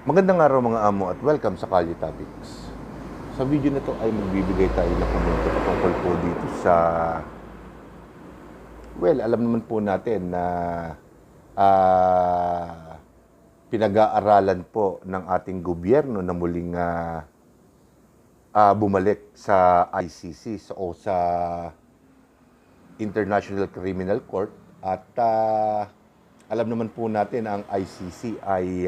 Magandang araw mga amo at welcome sa Kalye Topics. Sa video na to ay magbibigay tayo ng komento patungkol po dito sa, alam naman po natin na pinag-aaralan po ng ating gobyerno na muling bumalik sa ICC o sa International Criminal Court at alam naman po natin na ang ICC ay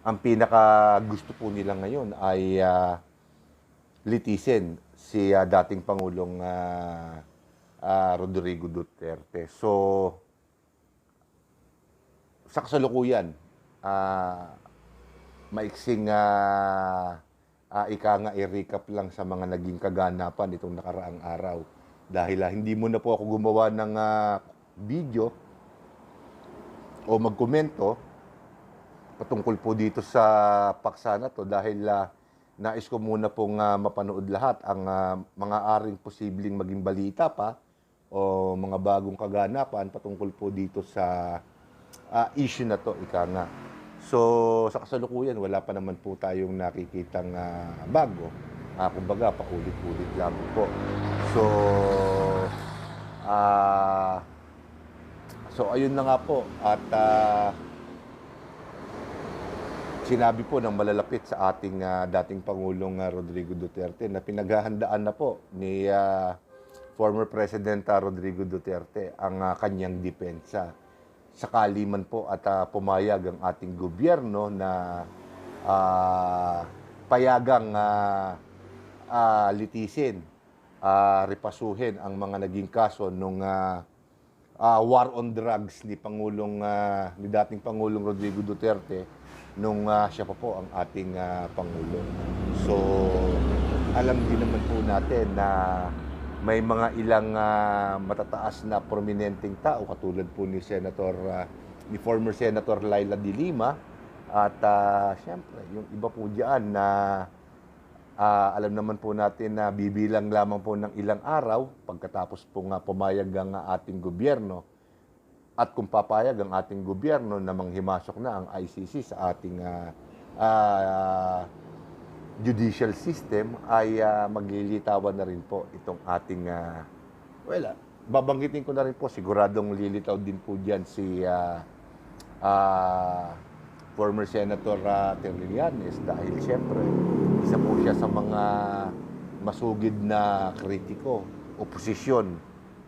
ang pinaka gusto po nila ngayon ay litisin si dating Pangulong Rodrigo Duterte. So, sa kasalukuyan, maiksing ika nga i-recap lang sa mga naging kaganapan itong nakaraang araw. Dahil hindi mo na po ako gumawa ng video o magkomento patungkol po dito sa paksa na to dahil nais ko muna pong mapanood lahat ang mga aring posibleng maging balita pa o mga bagong kaganapan patungkol po dito sa issue na to, ika nga. So, sa kasalukuyan, wala pa naman po tayong nakikitang bago. Kumbaga, paulit-ulit lang po. So, ayun na nga po. At sinabi po ng malalapit sa ating dating Pangulong Rodrigo Duterte na pinaghahandaan na po ni former President Rodrigo Duterte ang kanyang depensa. Sakali man po at pumayag ang ating gobyerno na payagang litisin, repasuhin ang mga naging kaso nung war on drugs ni ni dating Pangulong Rodrigo Duterte nung siya pa po ang ating Pangulo. So, alam din naman po natin na may mga ilang matataas na prominenteng tao katulad po ni former Senator Laila de Lima at siyempre yung iba po diyan na alam naman po natin na bibilang lamang po ng ilang araw pagkatapos po pumayag ang ating gobyerno at kung papayag ang ating gobyerno na manghimasok na ang ICC sa ating judicial system ay maglilitawan na rin po itong ating babanggitin ko na rin po, siguradong lilitaw din po diyan si former Senator Trillanes dahil siyempre isa po siya sa mga masugid na kritiko, oposisyon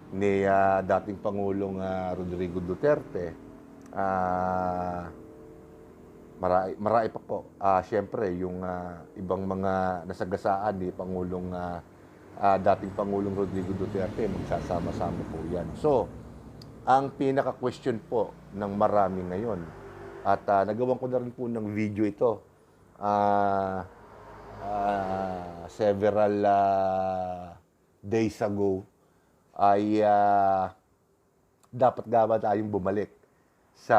ni dating Pangulong Rodrigo Duterte. Marami pa po. Siyempre, yung ibang mga nasagasaan ni dating Pangulong Rodrigo Duterte, magsasama-sama po yan. So, ang pinaka-question po ng marami ngayon, at nagawan ko na rin po ng video ito, several days ago, ay dapat tayong bumalik sa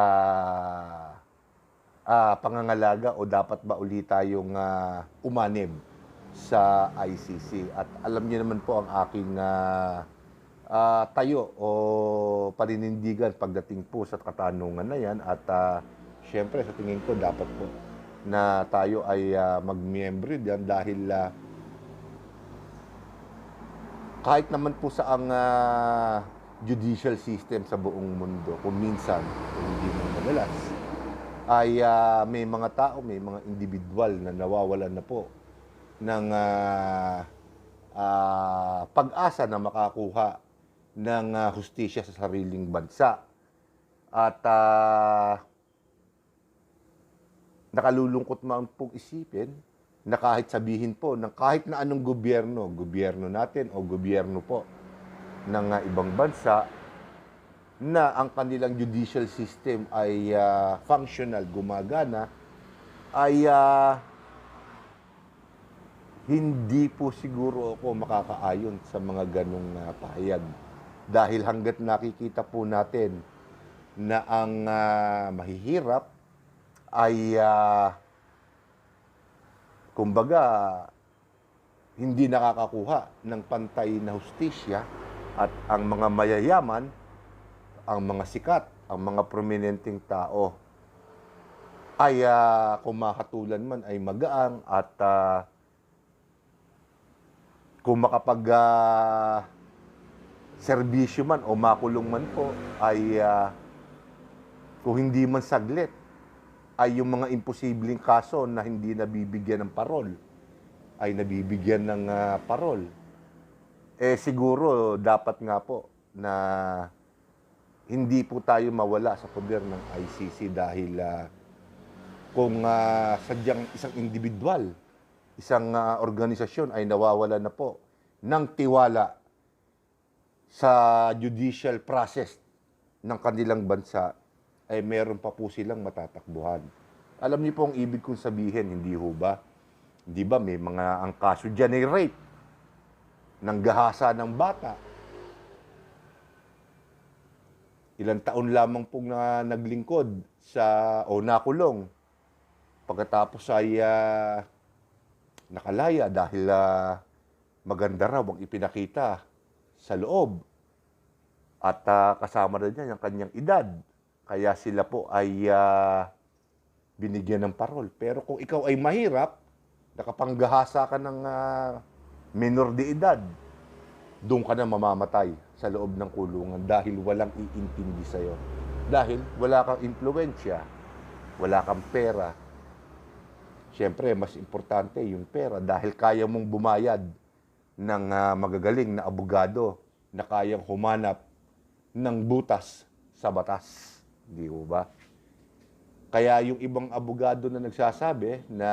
pangangalaga o dapat ba ulit tayong umanib sa ICC. At alam niyo naman po ang aking tayo o paninindigan pagdating po sa katanungan na yan. At syempre sa tingin ko dapat po na tayo ay mag-miyembro diyan dahil kahit naman po sa ang judicial system sa buong mundo, kung minsan, kung hindi mo madalas, ay may mga tao, may mga individual na nawawalan na po ng pag-asa na makakuha ng hustisya sa sariling bansa. At nakalulungkot man pong isipin na kahit sabihin po ng kahit na anong gobyerno natin o gobyerno po ng ibang bansa, na ang kanilang judicial system ay functional, gumagana, ay hindi po siguro ako makakaayon sa mga ganong pahayag. Dahil hanggat nakikita po natin na ang mahihirap ay kumbaga hindi nakakakuha ng pantay na hustisya at ang mga mayayaman, ang mga sikat, ang mga prominenteng tao ay kung makatulan man ay magaang at kung makapag serbisyo man o makulong man po ay kung hindi man saglit ay yung mga imposibleng kaso na hindi nabibigyan ng parol ay nabibigyan ng parol. Siguro dapat nga po na hindi po tayo mawala sa poder ng ICC dahil kung sadyang isang individual, isang organisasyon ay nawawala na po ng tiwala sa judicial process ng kanilang bansa, ay meron pa po silang matatakbuhan. Alam niyo po ang ibig kong sabihin, hindi ho ba? Hindi ba may mga ang kaso dyan ay rape, ng gahasa ng bata. Ilang taon lamang pong naglingkod o nakulong. Pagkatapos ay nakalaya dahil maganda raw ang ipinakita sa loob. At kasama rin niya yung kanyang edad. Kaya sila po ay binigyan ng parol. Pero kung ikaw ay mahirap, nakapanggahasa ka ng minor de edad, doon ka na mamamatay sa loob ng kulungan dahil walang iintindi sa'yo. Dahil wala kang impluwensya, wala kang pera. Siyempre, mas importante yung pera dahil kaya mong bumayad ng magagaling na abogado na kayang humanap ng butas sa batas. Di ba? Kaya yung ibang abogado na nagsasabi na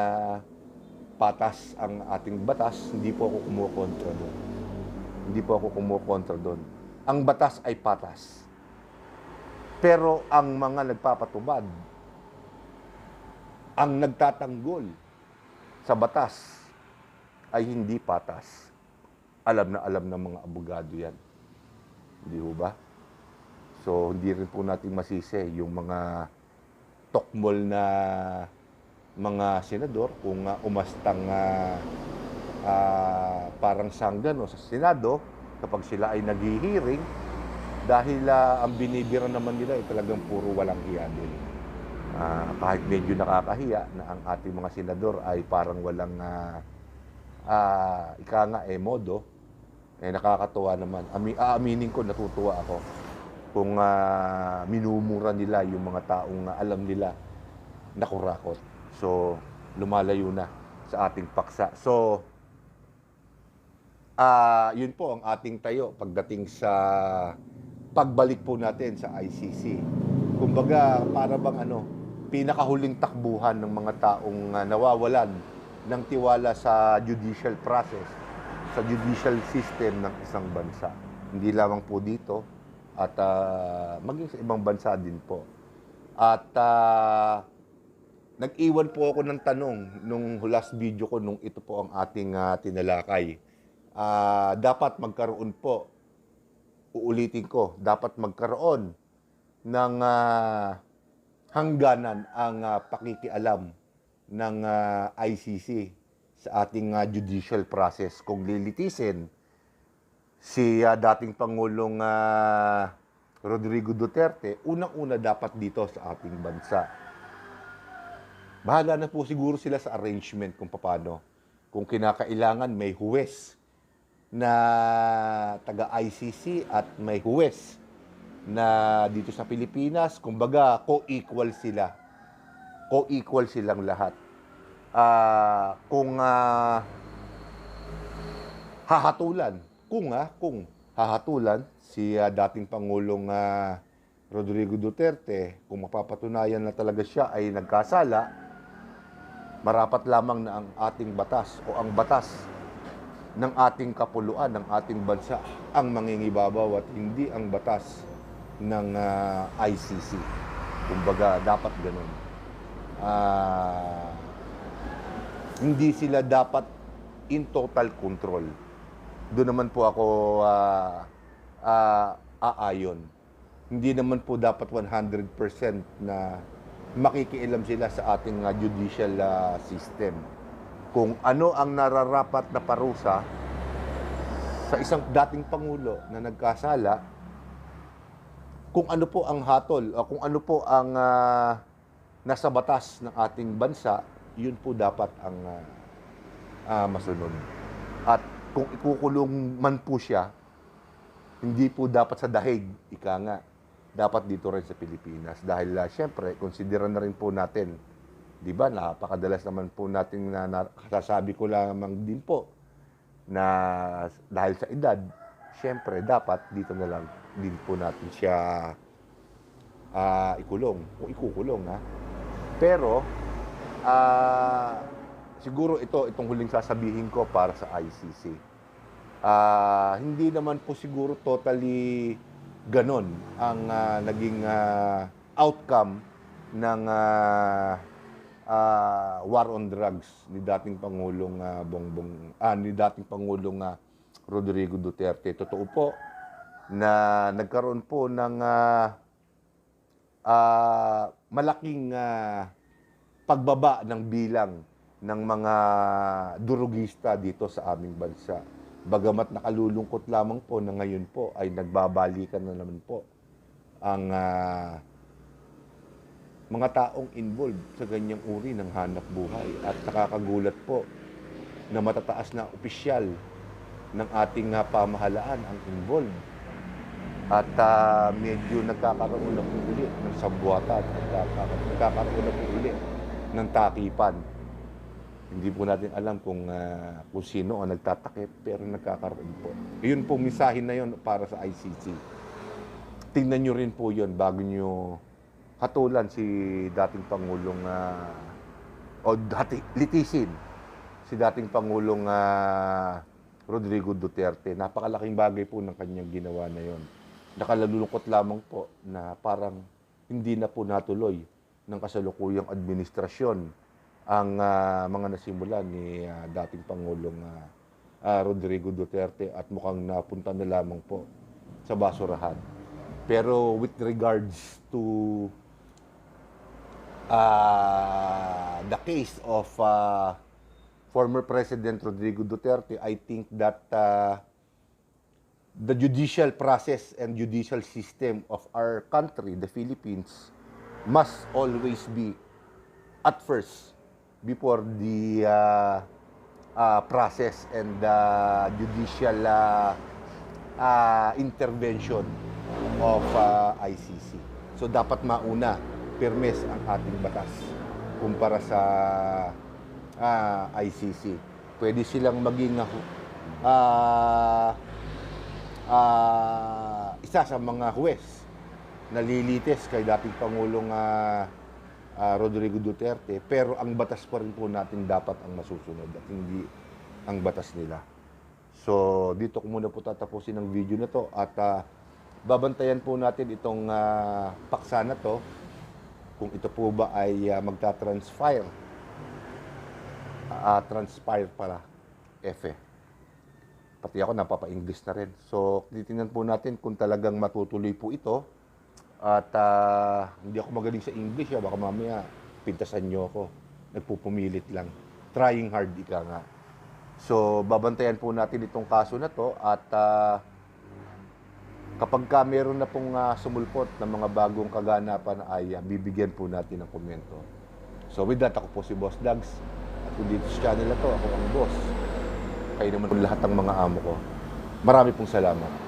patas ang ating batas, hindi po ako kumukontra doon. Hindi po ako kumukontra doon. Ang batas ay patas. Pero ang mga nagpapatubad, ang nagtatanggol sa batas ay hindi patas. Alam na alam ng mga abogado yan. Hindi ba? So, hindi rin po natin masisi yung mga tokmol na mga senador kung umastang parang sanggan sa Senado kapag sila ay naghihiring dahil ang binibira naman nila ay talagang puro walang hiya din. Kahit medyo nakakahiya na ang ating mga senador ay parang walang ika nga modo, nakakatuwa naman. Aaminin ko, natutuwa ako kung minumura nila yung mga taong alam nila na kurakot. So, lumalayo na sa ating paksa. So, yun po ang ating tayo pagdating sa pagbalik po natin sa ICC. Kumbaga, para bang pinakahuling takbuhan ng mga taong nawawalan ng tiwala sa judicial process, sa judicial system ng isang bansa. Hindi lamang po dito, at maging sa ibang bansa din po. At nag-iwan po ako ng tanong nung last video ko, nung ito po ang ating tinalakay. Dapat magkaroon po, uulitin ko, dapat magkaroon ng hangganan ang pakikialam ng ICC sa ating judicial process. Kung lilitisin si dating Pangulong Rodrigo Duterte, unang-una dapat dito sa ating bansa. Bahala na po siguro sila sa arrangement kung paano. Kung kinakailangan may huwes na taga-ICC at may huwes na dito sa Pilipinas, kumbaga co-equal sila. Co-equal silang lahat. Kung hahatulan, kung hahatulan si dating Pangulong Rodrigo Duterte, kung mapapatunayan na talaga siya ay nagkasala, marapat lamang na ang ating batas o ang batas ng ating kapuluan, ng ating bansa ang mangingibabaw at hindi ang batas ng ICC. Kumbaga, dapat ganun. Hindi sila dapat in total control. Doon naman po ako aayon. Hindi naman po dapat 100% na makikialam sila sa ating judicial system. Kung ano ang nararapat na parusa sa isang dating Pangulo na nagkasala, kung ano po ang hatol o kung ano po ang nasa batas ng ating bansa, yun po dapat ang masunod. At kung ikukulong man po siya, hindi po dapat sa dahig, ika nga, dapat dito rin sa Pilipinas. Dahil syempre, konsideran na rin po natin, di ba, napakadalas naman po natin kasasabi ko lamang din po, na dahil sa edad, syempre, dapat dito na lang din po natin siya ikulong, kung ikukulong, ha. Pero, siguro itong huling sasabihin ko para sa ICC. Hindi naman po siguro totally ganon ang naging outcome ng war on drugs ni dating Pangulong Rodrigo Duterte. Totoo po na nagkaroon po ng malaking pagbaba ng bilang ng mga durugista dito sa aming bansa. Bagamat nakalulungkot lamang po na ngayon po ay nagbabalikan na naman po ang mga taong involved sa ganyang uri ng hanap buhay. At nakakagulat po na matataas na opisyal ng ating pamahalaan ang involved. At medyo nagkakaroon na po ulit ng sabwatan at nagkakaroon na po ulit ng takipan. Hindi po natin alam kung sino ang nagtatakip, pero nagkakaroon po. Iyon po, misahin na yon para sa ICC. Tingnan nyo rin po yon bago nyo hatulan si dating Pangulong, litisin si dating Pangulong Rodrigo Duterte. Napakalaking bagay po ng kanyang ginawa na yon. Nakalulungkot lamang po na parang hindi na po natuloy ng kasalukuyang administrasyon ang mga nasimulan ni dating Pangulong Rodrigo Duterte at mukhang napunta na lamang po sa basurahan. Pero with regards to the case of former President Rodrigo Duterte, I think that the judicial process and judicial system of our country, the Philippines, must always be at first before the process and the judicial intervention of ICC. So dapat mauna, permes ang ating batas kumpara sa ICC. Pwede silang maging isa sa mga huwes na lilitis kay dating Pangulong Rodrigo Duterte, pero ang batas pa rin po natin dapat ang masusunod at hindi ang batas nila. So, dito ko muna po tatapusin ang video na to at babantayan po natin itong paksa na to kung ito po ba ay magta-transpire. Transpire pala, F. Pati ako napapa-English na rin. So, titingnan po natin kung talagang matutuloy po ito. At hindi ako magaling sa English, baka mamaya pintasan nyo ako. Nagpupumilit lang. Trying hard, ika nga. So, babantayan po natin itong kaso na to at kapag meron na pong sumulpot ng mga bagong kaganapan ay bibigyan po natin ng komento. So, with that, ako po si Boss Dags. At kung dito sa channel na to, ako ang boss. Kayo naman po lahat ng mga amo ko. Marami pong salamat.